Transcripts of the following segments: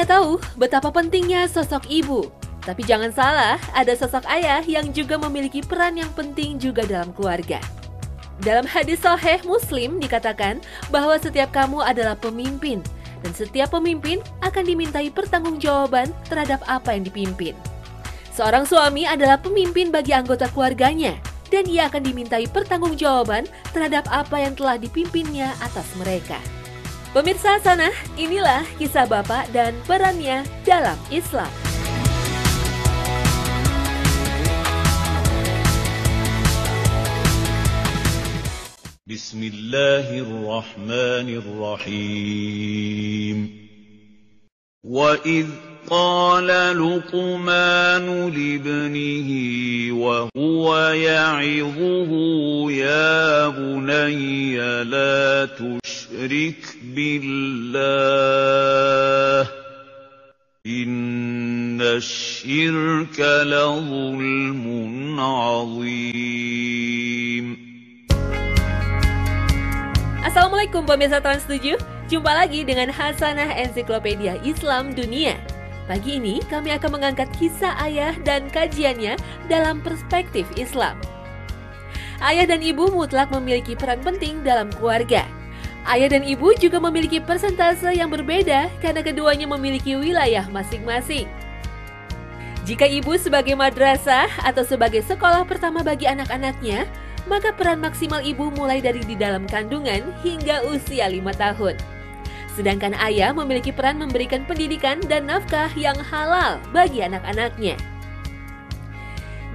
Saya tahu betapa pentingnya sosok ibu. Tapi jangan salah, ada sosok ayah yang juga memiliki peran yang penting juga dalam keluarga. Dalam hadis Sahih Muslim dikatakan bahwa setiap kamu adalah pemimpin, dan setiap pemimpin akan dimintai pertanggungjawaban terhadap apa yang dipimpin. Seorang suami adalah pemimpin bagi anggota keluarganya, dan ia akan dimintai pertanggungjawaban terhadap apa yang telah dipimpinnya atas mereka. Pemirsa Hasanah, inilah kisah Bapak dan perannya dalam Islam. Bismillahirrahmanirrahim. وَإِذْ قَالَ لُقْمَانُ لِابْنِهِ وَهُوَ يَعِظُهُ يَا بُنَيَّ لَا تُشْرِكْ بِاللَّهِ إِنَّ الشِّرْكَ لَظُلْمٌ عَظِيمٌ. Assalamualaikum pemirsa Trans 7, jumpa lagi dengan Hasanah Ensiklopedia Islam Dunia. Pagi ini kami akan mengangkat kisah ayah dan kajiannya dalam perspektif Islam. Ayah dan ibu mutlak memiliki peran penting dalam keluarga. Ayah dan ibu juga memiliki persentase yang berbeda karena keduanya memiliki wilayah masing-masing. Jika ibu sebagai madrasah atau sebagai sekolah pertama bagi anak-anaknya, maka peran maksimal ibu mulai dari di dalam kandungan hingga usia 5 tahun. Sedangkan ayah memiliki peran memberikan pendidikan dan nafkah yang halal bagi anak-anaknya.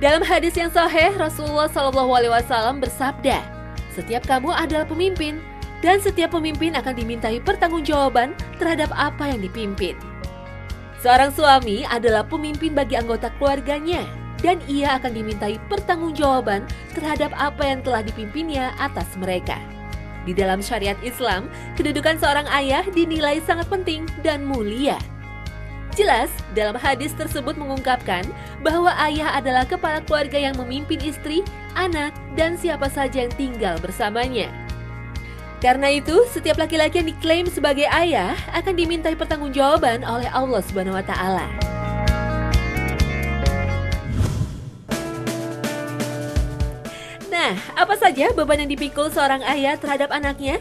Dalam hadis yang sahih, Rasulullah SAW bersabda, "Setiap kamu adalah pemimpin, dan setiap pemimpin akan dimintai pertanggungjawaban terhadap apa yang dipimpin." Seorang suami adalah pemimpin bagi anggota keluarganya, dan ia akan dimintai pertanggungjawaban terhadap apa yang telah dipimpinnya atas mereka. Di dalam syariat Islam, kedudukan seorang ayah dinilai sangat penting dan mulia. Jelas, dalam hadis tersebut mengungkapkan bahwa ayah adalah kepala keluarga yang memimpin istri, anak, dan siapa saja yang tinggal bersamanya. Karena itu, setiap laki-laki yang diklaim sebagai ayah akan dimintai pertanggungjawaban oleh Allah Subhanahu wa Ta'ala. Nah, apa saja beban yang dipikul seorang ayah terhadap anaknya?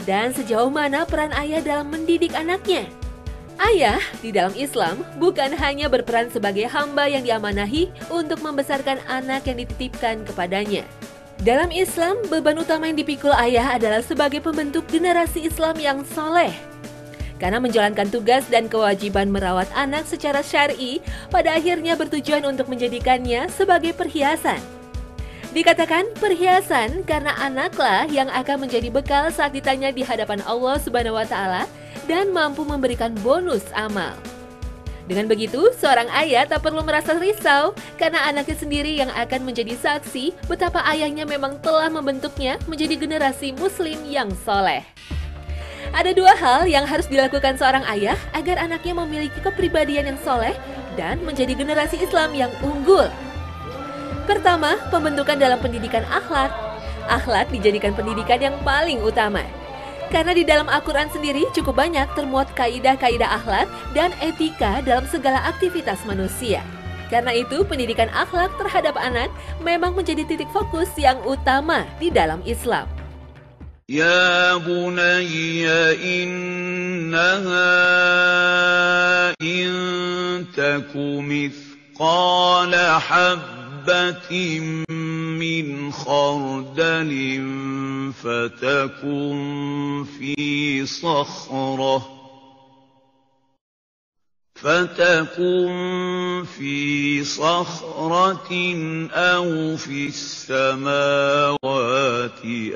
Dan sejauh mana peran ayah dalam mendidik anaknya? Ayah di dalam Islam bukan hanya berperan sebagai hamba yang diamanahi untuk membesarkan anak yang dititipkan kepadanya. Dalam Islam, beban utama yang dipikul ayah adalah sebagai pembentuk generasi Islam yang soleh. Karena menjalankan tugas dan kewajiban merawat anak secara syar'i, pada akhirnya bertujuan untuk menjadikannya sebagai perhiasan. Dikatakan perhiasan karena anaklah yang akan menjadi bekal saat ditanya di hadapan Allah Subhanahu wa Ta'ala dan mampu memberikan bonus amal. Dengan begitu, seorang ayah tak perlu merasa risau karena anaknya sendiri yang akan menjadi saksi betapa ayahnya memang telah membentuknya menjadi generasi muslim yang soleh. Ada dua hal yang harus dilakukan seorang ayah agar anaknya memiliki kepribadian yang soleh dan menjadi generasi Islam yang unggul. Pertama, pembentukan dalam pendidikan akhlak. Akhlak dijadikan pendidikan yang paling utama. Karena di dalam Al-Quran sendiri cukup banyak termuat kaidah-kaidah akhlak dan etika dalam segala aktivitas manusia. Karena itu, pendidikan akhlak terhadap anak memang menjadi titik fokus yang utama di dalam Islam. Ya bunayya innaha in taku mithqala من خردل فتكن في صخرة أو في السماوات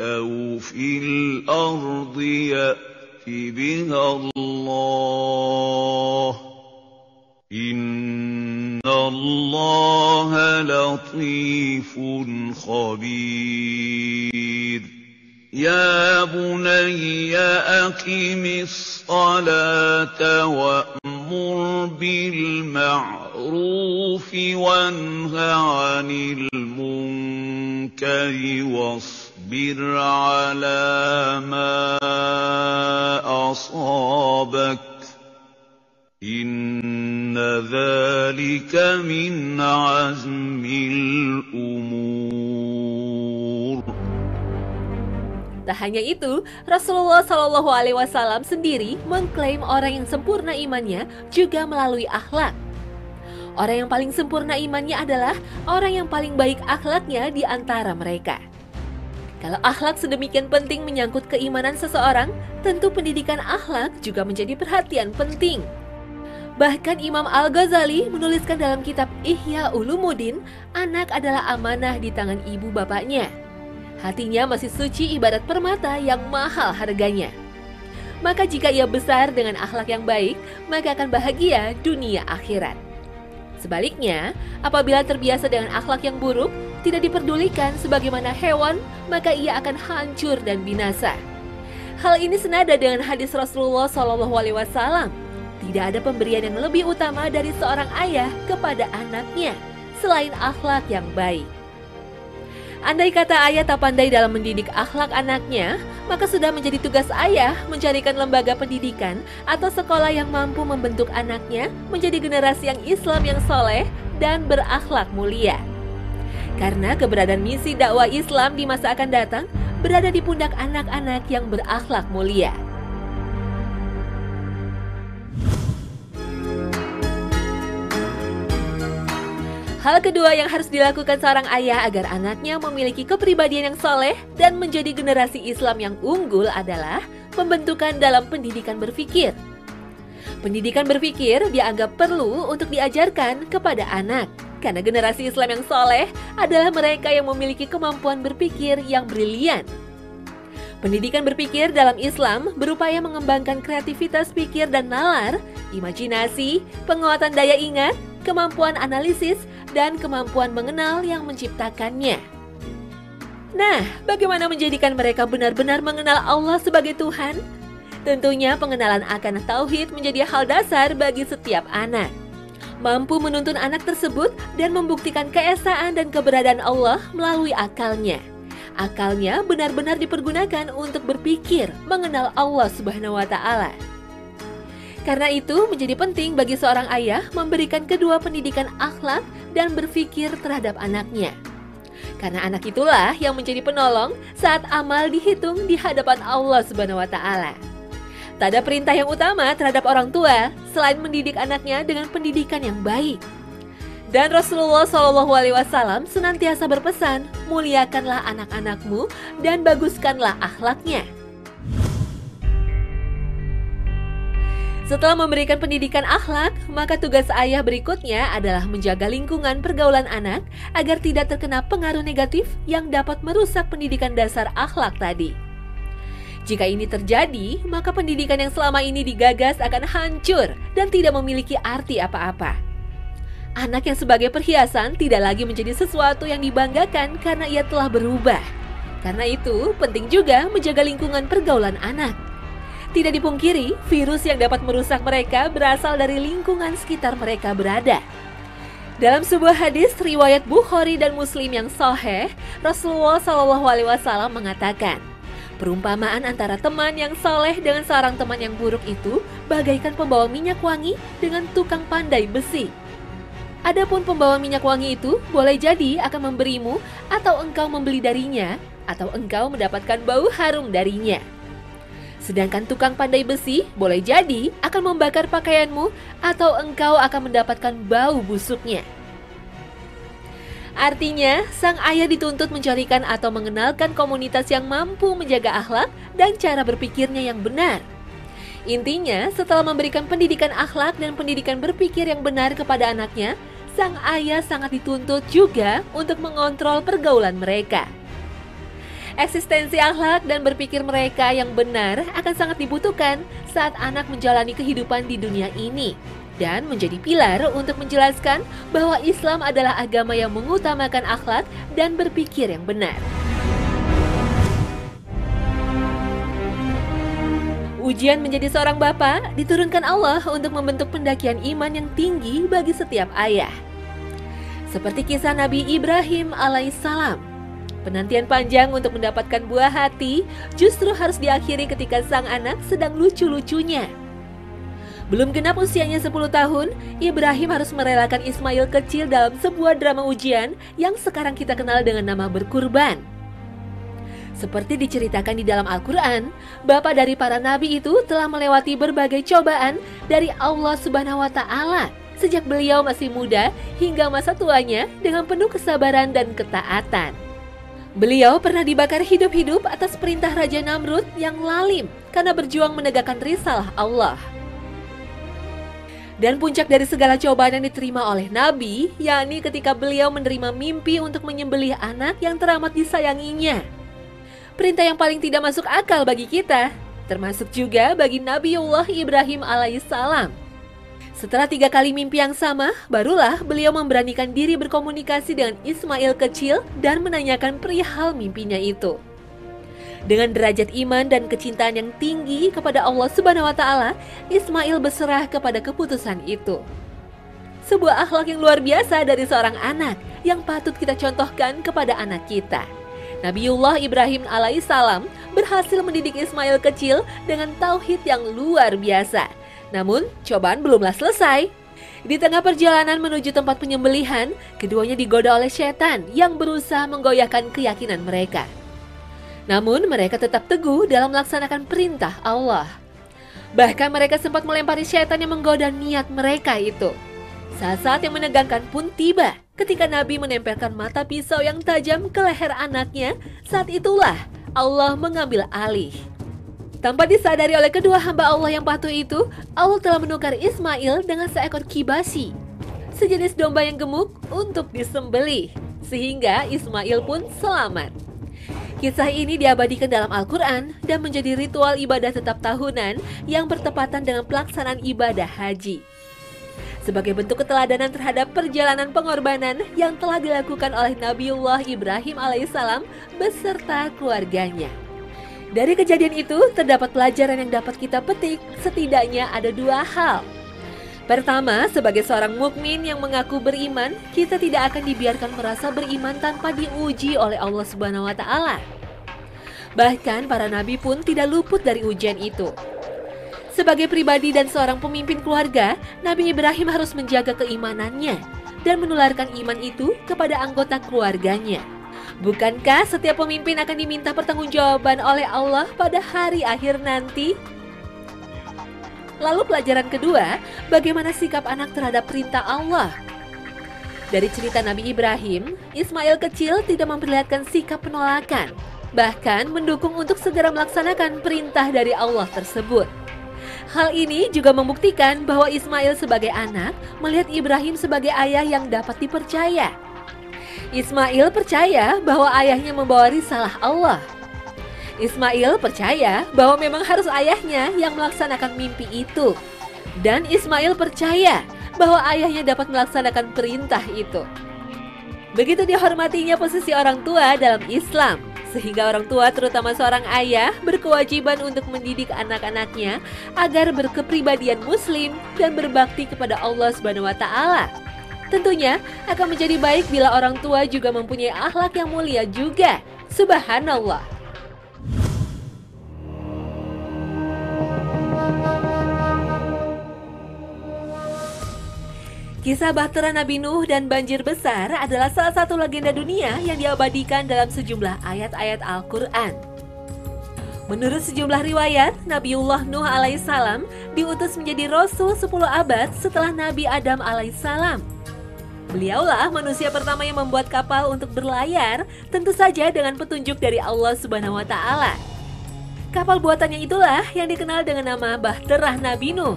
أو في الأرض يأت بها الله إِنَّ اللَّهَ لَطِيفٌ خَبِيرٌ. يَا بُنَيَّ أَقِمِ الصَّلَاةَ وَأْمُرْ بِالْمَعْرُوفِ وَانْهَ عَنِ الْمُنكَرِ وَاصْبِرْ عَلَىٰ مَا أَصَابَكَ إِنَّ إِنَّ ذَلِكَ مِنْ عَزْمِ الْأُمُورِ. Tak hanya itu, Rasulullah SAW sendiri mengklaim orang yang sempurna imannya juga melalui akhlak. Orang yang paling sempurna imannya adalah orang yang paling baik akhlaknya di antara mereka. Kalau akhlak sedemikian penting menyangkut keimanan seseorang, tentu pendidikan akhlak juga menjadi perhatian penting. Bahkan Imam Al-Ghazali menuliskan dalam kitab Ihya Ulumuddin, anak adalah amanah di tangan ibu bapaknya. Hatinya masih suci ibarat permata yang mahal harganya. Maka jika ia besar dengan akhlak yang baik, maka akan bahagia dunia akhirat. Sebaliknya, apabila terbiasa dengan akhlak yang buruk, tidak diperdulikan sebagaimana hewan, maka ia akan hancur dan binasa. Hal ini senada dengan hadis Rasulullah SAW. Tidak ada pemberian yang lebih utama dari seorang ayah kepada anaknya selain akhlak yang baik. Andai kata ayah tak pandai dalam mendidik akhlak anaknya, maka sudah menjadi tugas ayah mencarikan lembaga pendidikan atau sekolah yang mampu membentuk anaknya menjadi generasi yang Islam yang soleh dan berakhlak mulia. Karena keberadaan misi dakwah Islam di masa akan datang berada di pundak anak-anak yang berakhlak mulia. Hal kedua yang harus dilakukan seorang ayah agar anaknya memiliki kepribadian yang soleh dan menjadi generasi Islam yang unggul adalah pembentukan dalam pendidikan berpikir. Pendidikan berpikir dianggap perlu untuk diajarkan kepada anak, karena generasi Islam yang soleh adalah mereka yang memiliki kemampuan berpikir yang brilian. Pendidikan berpikir dalam Islam berupaya mengembangkan kreativitas pikir dan nalar, imajinasi, penguatan daya ingat, kemampuan analisis, dan kemampuan mengenal yang menciptakannya. Nah, bagaimana menjadikan mereka benar-benar mengenal Allah sebagai Tuhan? Tentunya pengenalan akan tauhid menjadi hal dasar bagi setiap anak. Mampu menuntun anak tersebut dan membuktikan keesaan dan keberadaan Allah melalui akalnya. Akalnya benar-benar dipergunakan untuk berpikir mengenal Allah Subhanahu wa Ta'ala. Karena itu menjadi penting bagi seorang ayah memberikan kedua pendidikan akhlak dan berpikir terhadap anaknya. Karena anak itulah yang menjadi penolong saat amal dihitung di hadapan Allah Subhanahu wa Ta'ala. Tak ada perintah yang utama terhadap orang tua selain mendidik anaknya dengan pendidikan yang baik. Dan Rasulullah SAW senantiasa berpesan, muliakanlah anak-anakmu dan baguskanlah akhlaknya. Setelah memberikan pendidikan akhlak, maka tugas ayah berikutnya adalah menjaga lingkungan pergaulan anak agar tidak terkena pengaruh negatif yang dapat merusak pendidikan dasar akhlak tadi. Jika ini terjadi, maka pendidikan yang selama ini digagas akan hancur dan tidak memiliki arti apa-apa. Anak yang sebagai perhiasan tidak lagi menjadi sesuatu yang dibanggakan karena ia telah berubah. Karena itu, penting juga menjaga lingkungan pergaulan anak. Tidak dipungkiri, virus yang dapat merusak mereka berasal dari lingkungan sekitar mereka berada. Dalam sebuah hadis riwayat Bukhari dan Muslim yang sahih, Rasulullah SAW mengatakan, perumpamaan antara teman yang soleh dengan seorang teman yang buruk itu bagaikan pembawa minyak wangi dengan tukang pandai besi. Adapun pembawa minyak wangi itu boleh jadi akan memberimu atau engkau membeli darinya, atau engkau mendapatkan bau harum darinya. Sedangkan tukang pandai besi boleh jadi akan membakar pakaianmu atau engkau akan mendapatkan bau busuknya. Artinya, sang ayah dituntut mencarikan atau mengenalkan komunitas yang mampu menjaga akhlak dan cara berpikirnya yang benar. Intinya, setelah memberikan pendidikan akhlak dan pendidikan berpikir yang benar kepada anaknya, sang ayah sangat dituntut juga untuk mengontrol pergaulan mereka. Eksistensi akhlak dan berpikir mereka yang benar akan sangat dibutuhkan saat anak menjalani kehidupan di dunia ini dan menjadi pilar untuk menjelaskan bahwa Islam adalah agama yang mengutamakan akhlak dan berpikir yang benar. Ujian menjadi seorang bapak diturunkan Allah untuk membentuk pendakian iman yang tinggi bagi setiap ayah. Seperti kisah Nabi Ibrahim alaihissalam. Penantian panjang untuk mendapatkan buah hati justru harus diakhiri ketika sang anak sedang lucu-lucunya. Belum genap usianya 10 tahun, Ibrahim harus merelakan Ismail kecil dalam sebuah drama ujian yang sekarang kita kenal dengan nama berkurban. Seperti diceritakan di dalam Al-Quran, bapak dari para nabi itu telah melewati berbagai cobaan dari Allah Subhanahu wa Ta'ala sejak beliau masih muda hingga masa tuanya dengan penuh kesabaran dan ketaatan. Beliau pernah dibakar hidup-hidup atas perintah Raja Namrud yang lalim karena berjuang menegakkan risalah Allah. Dan puncak dari segala cobaan yang diterima oleh Nabi, yakni ketika beliau menerima mimpi untuk menyembelih anak yang teramat disayanginya. Perintah yang paling tidak masuk akal bagi kita, termasuk juga bagi Nabiullah Ibrahim alaihissalam. Setelah 3 kali mimpi yang sama, barulah beliau memberanikan diri berkomunikasi dengan Ismail kecil dan menanyakan perihal mimpinya itu. Dengan derajat iman dan kecintaan yang tinggi kepada Allah Subhanahu wa Ta'ala, Ismail berserah kepada keputusan itu. Sebuah akhlak yang luar biasa dari seorang anak yang patut kita contohkan kepada anak kita. Nabiullah Ibrahim alaihissalam berhasil mendidik Ismail kecil dengan tauhid yang luar biasa. Namun, cobaan belumlah selesai. Di tengah perjalanan menuju tempat penyembelihan, keduanya digoda oleh setan yang berusaha menggoyahkan keyakinan mereka. Namun mereka tetap teguh dalam melaksanakan perintah Allah. Bahkan mereka sempat melempari setan yang menggoda niat mereka itu. Saat-saat yang menegangkan pun tiba ketika Nabi menempelkan mata pisau yang tajam ke leher anaknya. Saat itulah Allah mengambil alih. Tanpa disadari oleh kedua hamba Allah yang patuh itu, Allah telah menukar Ismail dengan seekor kibasi, sejenis domba yang gemuk untuk disembelih, sehingga Ismail pun selamat. Kisah ini diabadikan dalam Al-Quran dan menjadi ritual ibadah tetap tahunan yang bertepatan dengan pelaksanaan ibadah haji. Sebagai bentuk keteladanan terhadap perjalanan pengorbanan yang telah dilakukan oleh Nabiullah Ibrahim alaihissalam beserta keluarganya. Dari kejadian itu terdapat pelajaran yang dapat kita petik, setidaknya ada 2 hal. Pertama, sebagai seorang mukmin yang mengaku beriman, kita tidak akan dibiarkan merasa beriman tanpa diuji oleh Allah Subhanahu wa Ta'ala. Bahkan para nabi pun tidak luput dari ujian itu. Sebagai pribadi dan seorang pemimpin keluarga, Nabi Ibrahim harus menjaga keimanannya dan menularkan iman itu kepada anggota keluarganya. Bukankah setiap pemimpin akan diminta pertanggungjawaban oleh Allah pada hari akhir nanti? Lalu pelajaran kedua, bagaimana sikap anak terhadap perintah Allah? Dari cerita Nabi Ibrahim, Ismail kecil tidak memperlihatkan sikap penolakan, bahkan mendukung untuk segera melaksanakan perintah dari Allah tersebut. Hal ini juga membuktikan bahwa Ismail sebagai anak melihat Ibrahim sebagai ayah yang dapat dipercaya. Ismail percaya bahwa ayahnya membawa risalah Allah. Ismail percaya bahwa memang harus ayahnya yang melaksanakan mimpi itu. Dan Ismail percaya bahwa ayahnya dapat melaksanakan perintah itu. Begitu dihormatinya posisi orang tua dalam Islam, sehingga orang tua terutama seorang ayah berkewajiban untuk mendidik anak-anaknya agar berkepribadian muslim dan berbakti kepada Allah Subhanahu wa Ta'ala. Tentunya akan menjadi baik bila orang tua juga mempunyai akhlak yang mulia juga. Subhanallah. Kisah Bahtera Nabi Nuh dan banjir besar adalah salah satu legenda dunia yang diabadikan dalam sejumlah ayat-ayat Al-Quran. Menurut sejumlah riwayat, Nabiullah Nuh alaihissalam diutus menjadi Rasul 10 abad setelah Nabi Adam alaihissalam. Beliaulah manusia pertama yang membuat kapal untuk berlayar, tentu saja dengan petunjuk dari Allah Subhanahu wa Ta'ala. Kapal buatannya itulah yang dikenal dengan nama Bahtera Nabi Nuh.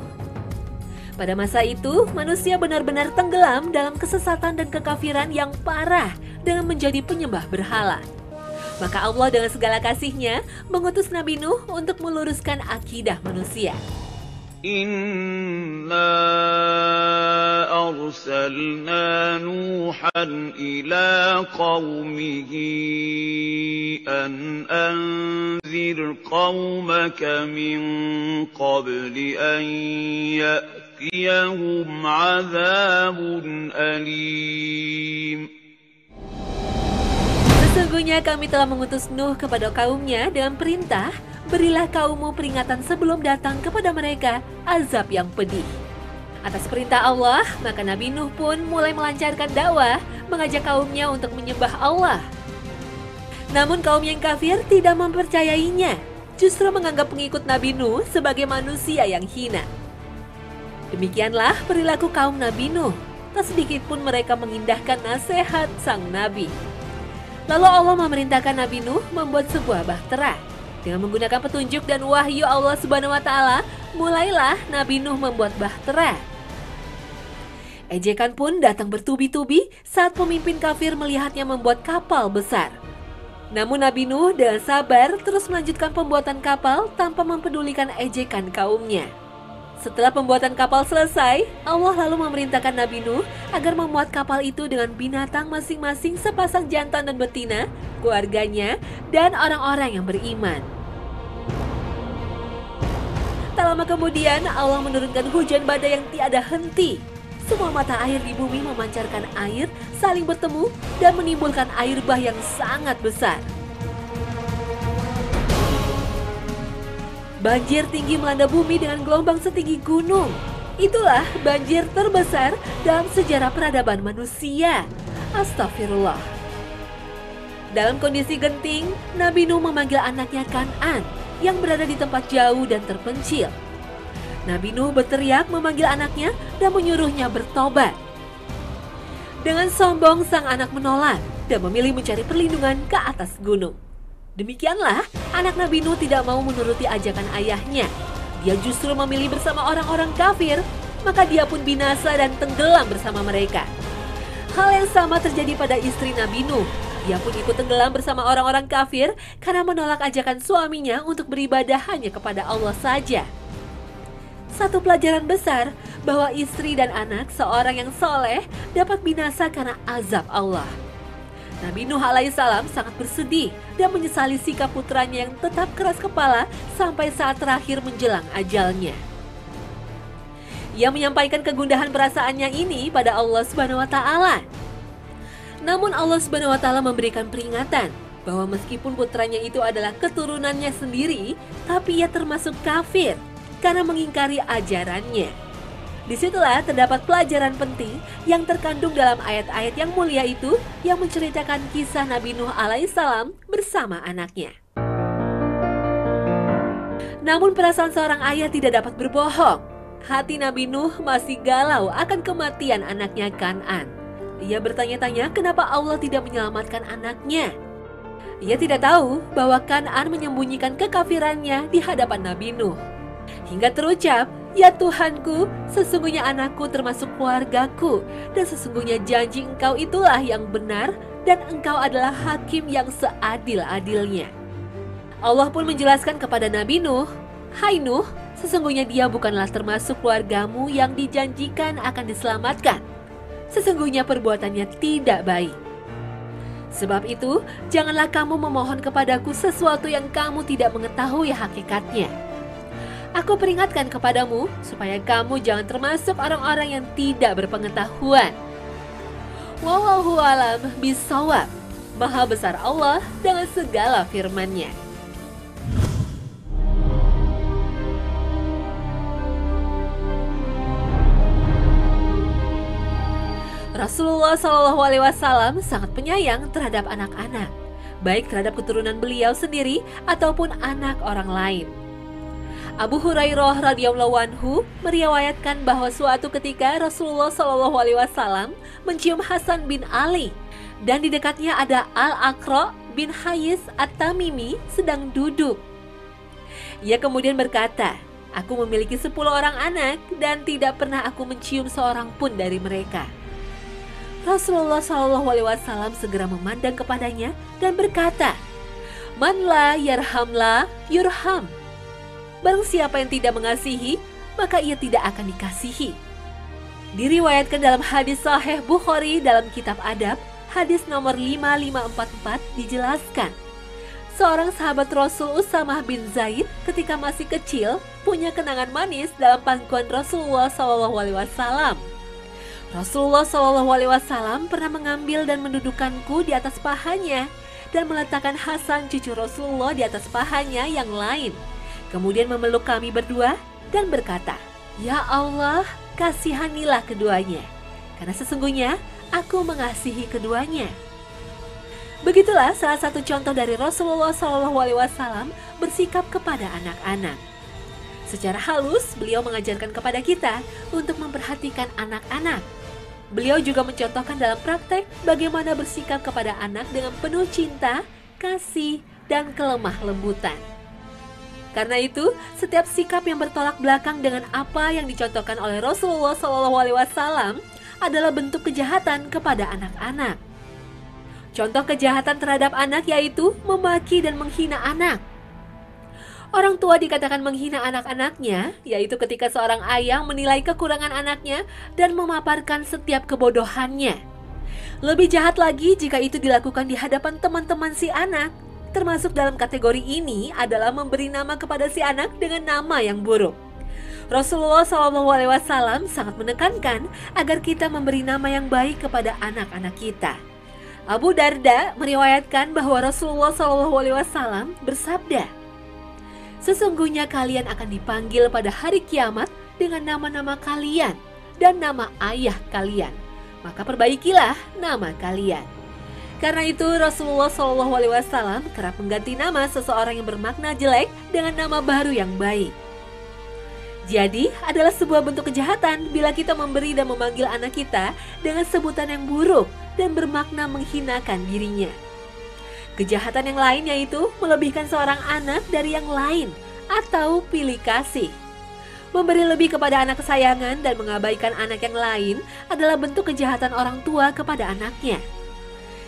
Pada masa itu, manusia benar-benar tenggelam dalam kesesatan dan kekafiran yang parah dengan menjadi penyembah berhala. Maka Allah dengan segala kasih-Nya mengutus Nabi Nuh untuk meluruskan akidah manusia. Inna arsalna Nuhan ila qawmihi an anzir qawmaka min qabli an ya'tiyahum azabun alim. Sesungguhnya kami telah mengutus Nuh kepada kaumnya dengan perintah berilah kaummu peringatan sebelum datang kepada mereka azab yang pedih. Atas perintah Allah, maka Nabi Nuh pun mulai melancarkan dakwah, mengajak kaumnya untuk menyembah Allah. Namun kaum yang kafir tidak mempercayainya, justru menganggap pengikut Nabi Nuh sebagai manusia yang hina. Demikianlah perilaku kaum Nabi Nuh, tak sedikit pun mereka mengindahkan nasihat sang Nabi. Lalu Allah memerintahkan Nabi Nuh membuat sebuah bahtera. Dengan menggunakan petunjuk dan wahyu Allah Subhanahu wa Ta'ala, mulailah Nabi Nuh membuat bahtera. Ejekan pun datang bertubi-tubi saat pemimpin kafir melihatnya membuat kapal besar. Namun Nabi Nuh dengan sabar terus melanjutkan pembuatan kapal tanpa mempedulikan ejekan kaumnya. Setelah pembuatan kapal selesai, Allah lalu memerintahkan Nabi Nuh agar memuat kapal itu dengan binatang masing-masing sepasang jantan dan betina, keluarganya, dan orang-orang yang beriman. Tak lama kemudian, Allah menurunkan hujan badai yang tiada henti. Semua mata air di bumi memancarkan air, saling bertemu, dan menimbulkan air bah yang sangat besar. Banjir tinggi melanda bumi dengan gelombang setinggi gunung. Itulah banjir terbesar dalam sejarah peradaban manusia. Astagfirullah. Dalam kondisi genting, Nabi Nuh memanggil anaknya Kan'an yang berada di tempat jauh dan terpencil. Nabi Nuh berteriak memanggil anaknya dan menyuruhnya bertobat. Dengan sombong sang anak menolak dan memilih mencari perlindungan ke atas gunung. Demikianlah anak Nabi Nuh tidak mau menuruti ajakan ayahnya. Dia justru memilih bersama orang-orang kafir, maka dia pun binasa dan tenggelam bersama mereka. Hal yang sama terjadi pada istri Nabi Nuh. Dia pun ikut tenggelam bersama orang-orang kafir karena menolak ajakan suaminya untuk beribadah hanya kepada Allah saja. Satu pelajaran besar bahwa istri dan anak seorang yang soleh dapat binasa karena azab Allah. Nabi Nuh alaihissalam sangat bersedih dan menyesali sikap putranya yang tetap keras kepala sampai saat terakhir menjelang ajalnya. Ia menyampaikan kegundahan perasaannya ini pada Allah Subhanahu wa Ta'ala. Namun Allah Subhanahu wa Ta'ala memberikan peringatan bahwa meskipun putranya itu adalah keturunannya sendiri, tapi ia termasuk kafir karena mengingkari ajarannya. Disitulah terdapat pelajaran penting yang terkandung dalam ayat-ayat yang mulia itu yang menceritakan kisah Nabi Nuh alaihissalam bersama anaknya. Namun perasaan seorang ayah tidak dapat berbohong. Hati Nabi Nuh masih galau akan kematian anaknya Kan'an. Ia bertanya-tanya kenapa Allah tidak menyelamatkan anaknya. Ia tidak tahu bahwa Kan'an menyembunyikan kekafirannya di hadapan Nabi Nuh. Hingga terucap, "Ya Tuhanku, sesungguhnya anakku termasuk keluargaku, dan sesungguhnya janji Engkau itulah yang benar, dan Engkau adalah hakim yang seadil-adilnya." Allah pun menjelaskan kepada Nabi Nuh, "Hai Nuh, sesungguhnya dia bukanlah termasuk keluargamu yang dijanjikan akan diselamatkan. Sesungguhnya perbuatannya tidak baik. Sebab itu, janganlah kamu memohon kepadaku sesuatu yang kamu tidak mengetahui hakikatnya. Aku peringatkan kepadamu supaya kamu jangan termasuk orang-orang yang tidak berpengetahuan." Wallahu a'lam bishawab. Maha besar Allah dengan segala firman-Nya. Rasulullah SAW sangat penyayang terhadap anak-anak, baik terhadap keturunan beliau sendiri ataupun anak orang lain. Abu Hurairah radhiyallahu anhu meriwayatkan bahwa suatu ketika Rasulullah SAW mencium Hasan bin Ali dan di dekatnya ada Al-Aqra bin Hayis At-Tamimi sedang duduk. Ia kemudian berkata, "Aku memiliki 10 orang anak dan tidak pernah aku mencium seorang pun dari mereka." Rasulullah SAW segera memandang kepadanya dan berkata, "Man la yarham la yurham." Barang siapa yang tidak mengasihi, maka ia tidak akan dikasihi. Diriwayatkan dalam hadis Sahih Bukhari dalam kitab Adab, hadis nomor 5544 dijelaskan, seorang sahabat Rasul Usamah bin Zaid ketika masih kecil punya kenangan manis dalam pangkuan Rasulullah SAW. Rasulullah SAW pernah mengambil dan mendudukkanku di atas pahanya dan meletakkan Hasan cucu Rasulullah di atas pahanya yang lain. Kemudian memeluk kami berdua dan berkata, "Ya Allah, kasihanilah keduanya, karena sesungguhnya aku mengasihi keduanya." Begitulah salah satu contoh dari Rasulullah SAW bersikap kepada anak-anak. Secara halus, beliau mengajarkan kepada kita untuk memperhatikan anak-anak. Beliau juga mencontohkan dalam praktek bagaimana bersikap kepada anak dengan penuh cinta, kasih, dan kelemah lembutan. Karena itu, setiap sikap yang bertolak belakang dengan apa yang dicontohkan oleh Rasulullah SAW adalah bentuk kejahatan kepada anak-anak. Contoh kejahatan terhadap anak yaitu memaki dan menghina anak. Orang tua dikatakan menghina anak-anaknya, yaitu ketika seorang ayah menilai kekurangan anaknya dan memaparkan setiap kebodohannya. Lebih jahat lagi jika itu dilakukan di hadapan teman-teman si anak. Termasuk dalam kategori ini adalah memberi nama kepada si anak dengan nama yang buruk. Rasulullah SAW sangat menekankan agar kita memberi nama yang baik kepada anak-anak kita. Abu Darda meriwayatkan bahwa Rasulullah SAW bersabda, "Sesungguhnya kalian akan dipanggil pada hari kiamat dengan nama-nama kalian dan nama ayah kalian. Maka perbaikilah nama kalian." Karena itu Rasulullah SAW kerap mengganti nama seseorang yang bermakna jelek dengan nama baru yang baik. Jadi adalah sebuah bentuk kejahatan bila kita memberi dan memanggil anak kita dengan sebutan yang buruk dan bermakna menghinakan dirinya. Kejahatan yang lain yaitu melebihkan seorang anak dari yang lain atau pilih kasih. Memberi lebih kepada anak kesayangan dan mengabaikan anak yang lain adalah bentuk kejahatan orang tua kepada anaknya.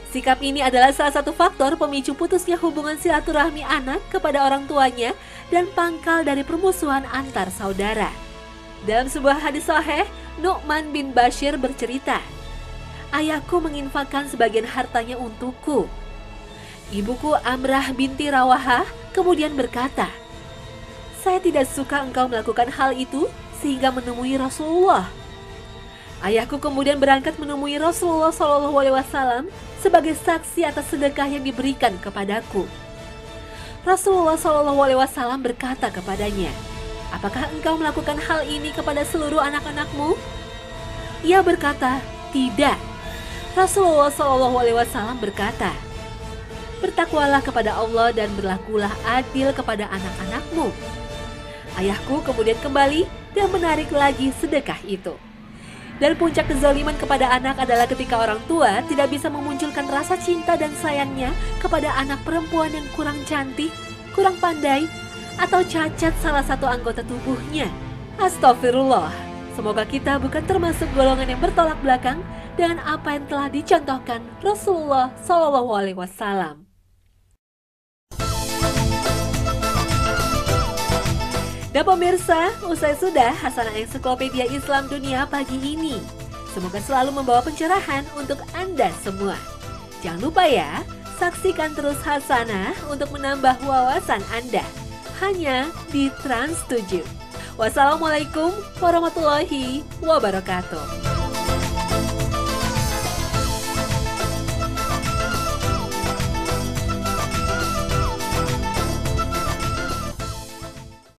Sikap ini adalah salah satu faktor pemicu putusnya hubungan silaturahmi anak kepada orang tuanya dan pangkal dari permusuhan antar saudara. Dalam sebuah hadis sahih, Nu'man bin Bashir bercerita, "Ayahku menginfakkan sebagian hartanya untukku." Ibuku Amrah binti Rawahah kemudian berkata, "Saya tidak suka engkau melakukan hal itu sehingga menemui Rasulullah." Ayahku kemudian berangkat menemui Rasulullah SAW sebagai saksi atas sedekah yang diberikan kepadaku. Rasulullah SAW berkata kepadanya, "Apakah engkau melakukan hal ini kepada seluruh anak-anakmu?" Ia berkata, "Tidak." Rasulullah SAW berkata, "Bertakwalah kepada Allah dan berlakulah adil kepada anak-anakmu." Ayahku kemudian kembali dan menarik lagi sedekah itu. Dan puncak kezaliman kepada anak adalah ketika orang tua tidak bisa memunculkan rasa cinta dan sayangnya kepada anak perempuan yang kurang cantik, kurang pandai, atau cacat salah satu anggota tubuhnya. Astagfirullah. Semoga kita bukan termasuk golongan yang bertolak belakang dengan apa yang telah dicontohkan Rasulullah SAW. Dan pemirsa, usai sudah Hasanah Ensiklopedia Islam Dunia pagi ini. Semoga selalu membawa pencerahan untuk Anda semua. Jangan lupa ya, saksikan terus Hasanah untuk menambah wawasan Anda. Hanya di Trans 7. Wassalamualaikum warahmatullahi wabarakatuh.